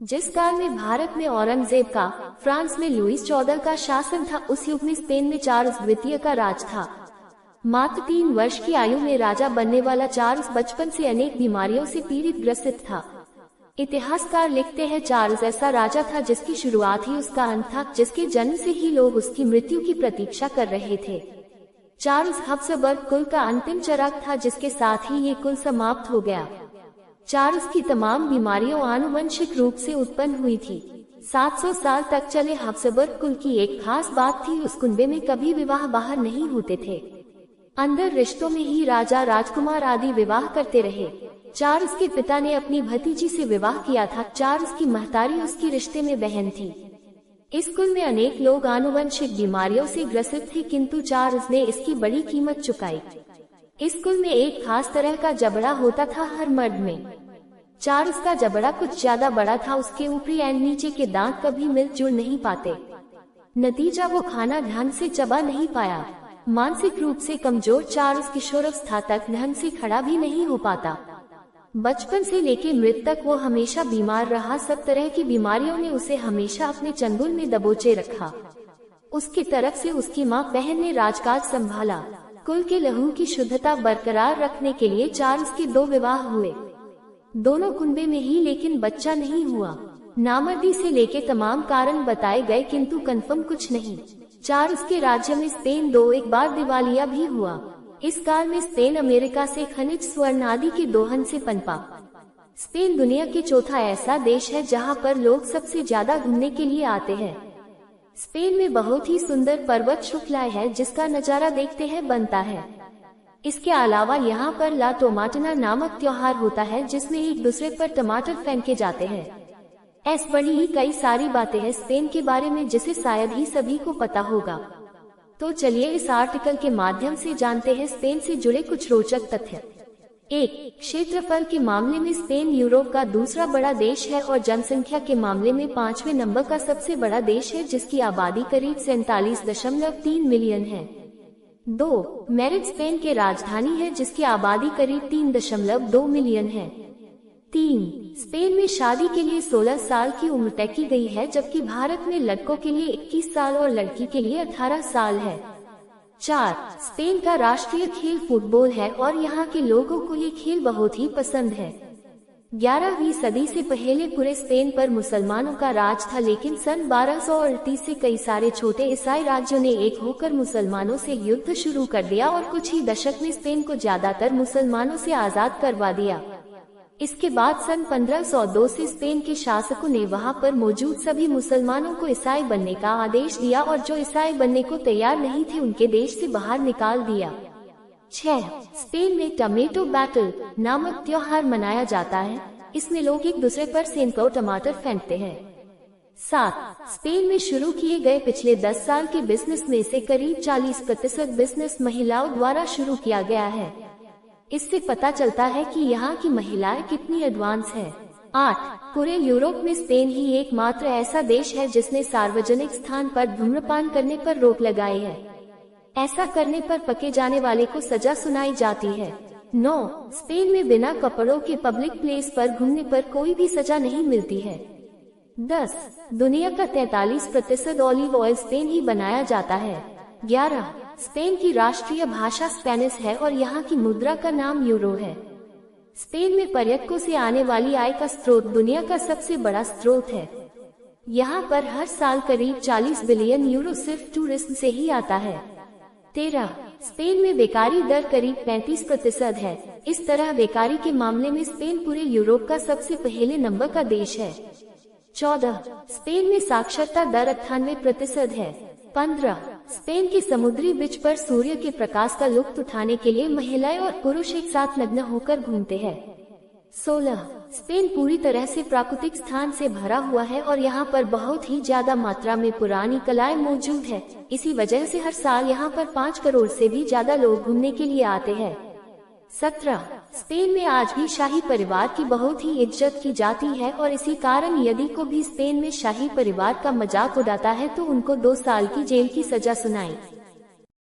जिस काल में भारत में औरंगजेब का, फ्रांस में लुईस 14 का शासन था, उस युग में स्पेन में चार्ल्स द्वितीय का राज था। मात्र 3 वर्ष की आयु में राजा बनने वाला चार्ल्स बचपन से अनेक बीमारियों से पीड़ित ग्रसित था। इतिहासकार लिखते हैं, चार्ल्स ऐसा राजा था जिसकी शुरुआत ही उसका अंत था, जिसके जन्म से ही लोग उसकी मृत्यु की प्रतीक्षा कर रहे थे। चार्ल्स हब्सबर्ग कुल का अंतिम चिराग था, जिसके साथ ही ये कुल समाप्त हो गया। चार्ल्स की तमाम बीमारियों आनुवंशिक रूप से उत्पन्न हुई थी। 700 साल तक चले हब्सबर्ग कुल की एक खास बात थी, उस कुनबे में कभी विवाह बाहर नहीं होते थे। अंदर रिश्तों में ही राजा राजकुमार आदि विवाह करते रहे। चार्ल्स के पिता ने अपनी भतीजी से विवाह किया था। चार्ल्स की महतारी उसकी रिश्ते में बहन थी। इस कुल में अनेक लोग आनुवंशिक बीमारियों से ग्रसित थे, किंतु चार्ल्स ने इसकी बड़ी कीमत चुकाई। इस कुल में एक खास तरह का जबड़ा होता था हर मर्द में। चार्ल्स का जबड़ा कुछ ज्यादा बड़ा था, उसके ऊपरी एंड नीचे के दांत कभी मिल जुल नहीं पाते। नतीजा, वो खाना ढंग से चबा नहीं पाया। मानसिक रूप से कमजोर चार्ल्स किशोरावस्था तक ढंग से खड़ा भी नहीं हो पाता। बचपन से लेकर मृत्यु तक वो हमेशा बीमार रहा। सब तरह की बीमारियों ने उसे हमेशा अपने चंगुल में दबोचे रखा। उसकी तरफ से उसकी माँ बहन ने राजकाज संभाला। कुल के लहू की शुद्धता बरकरार रखने के लिए चार्ल्स के 2 विवाह हुए, दोनों कुनबे में ही, लेकिन बच्चा नहीं हुआ। नामर्दी से लेके तमाम कारण बताए गए, किंतु कंफर्म कुछ नहीं। चार्ल्स के राज्य में स्पेन 1 बार दिवालिया भी हुआ। इस काल में स्पेन अमेरिका से खनिज, स्वर्ण आदि के दोहन से पनपा। स्पेन दुनिया के चौथा ऐसा देश है जहां पर लोग सबसे ज्यादा घूमने के लिए आते हैं। स्पेन में बहुत ही सुंदर पर्वत श्रृंखलाएं है, जिसका नजारा देखते हैं बनता है। इसके अलावा यहाँ पर ला टोमाटना नामक त्योहार होता है, जिसमें एक दूसरे पर टमाटर फेंके जाते हैं। ऐसी बड़ी ही कई सारी बातें हैं स्पेन के बारे में, जिसे शायद ही सभी को पता होगा। तो चलिए इस आर्टिकल के माध्यम से जानते हैं स्पेन से जुड़े कुछ रोचक तथ्य। 1. क्षेत्रफल के मामले में स्पेन यूरोप का दूसरा बड़ा देश है और जनसंख्या के मामले में 5वें नंबर का सबसे बड़ा देश है, जिसकी आबादी करीब 47.3 मिलियन है। 2. मैड्रिड स्पेन के राजधानी है, जिसकी आबादी करीब 3.2 मिलियन है। 3. स्पेन में शादी के लिए 16 साल की उम्र तय की गई है, जबकि भारत में लड़कों के लिए 21 साल और लड़की के लिए 18 साल है। 4. स्पेन का राष्ट्रीय खेल फुटबॉल है और यहाँ के लोगों को ये खेल बहुत ही पसंद है। 11वीं सदी से पहले पूरे स्पेन पर मुसलमानों का राज था, लेकिन सन 1238 से कई सारे छोटे ईसाई राज्यों ने एक होकर मुसलमानों से युद्ध शुरू कर दिया और कुछ ही दशक में स्पेन को ज्यादातर मुसलमानों से आजाद करवा दिया। इसके बाद सन 1502 से स्पेन के शासकों ने वहां पर मौजूद सभी मुसलमानों को ईसाई बनने का आदेश दिया और जो ईसाई बनने को तैयार नहीं थे उनके देश से बाहर निकाल दिया। 6. स्पेन में टमेटो बैटल नामक त्योहार मनाया जाता है। इसमें लोग एक दूसरे पर सैकड़ों टमाटर फेंकते हैं। 7. स्पेन में शुरू किए गए पिछले 10 साल के बिजनेस में से करीब 40% बिजनेस महिलाओं द्वारा शुरू किया गया है। इससे पता चलता है कि यहाँ की महिलाएं कितनी एडवांस है। 8. पूरे यूरोप में स्पेन ही एकमात्र ऐसा देश है जिसने सार्वजनिक स्थान पर धूम्रपान करने पर रोक लगाई है। ऐसा करने पर पके जाने वाले को सजा सुनाई जाती है। 9. स्पेन में बिना कपड़ों के पब्लिक प्लेस पर घूमने पर कोई भी सजा नहीं मिलती है। 10. दुनिया का 43% ऑलिव ऑयल स्पेन ही बनाया जाता है। 11. स्पेन की राष्ट्रीय भाषा स्पेनिश है और यहाँ की मुद्रा का नाम यूरो है। स्पेन में पर्यटकों से आने वाली आय का स्रोत दुनिया का सबसे बड़ा स्रोत है। यहाँ पर हर साल करीब 40 बिलियन यूरो सिर्फ टूरिज्म से ही आता है। 13. स्पेन में बेकारी दर करीब 35% है। इस तरह बेकारी के मामले में स्पेन पूरे यूरोप का सबसे पहले नंबर का देश है। 14. स्पेन में साक्षरता दर 98% है। 15. स्पेन के समुद्री बीच पर सूर्य के प्रकाश का लुत्फ उठाने के लिए महिलाएं और पुरुष एक साथ नग्न होकर घूमते हैं। 16. स्पेन पूरी तरह से प्राकृतिक स्थान से भरा हुआ है और यहाँ पर बहुत ही ज्यादा मात्रा में पुरानी कलाएं मौजूद है। इसी वजह से हर साल यहाँ पर 5 करोड़ से भी ज्यादा लोग घूमने के लिए आते हैं। 17. स्पेन में आज भी शाही परिवार की बहुत ही इज्जत की जाती है और इसी कारण यदि को भी स्पेन में शाही परिवार का मजाक उड़ाता है तो उनको 2 साल की जेल की सजा सुनाई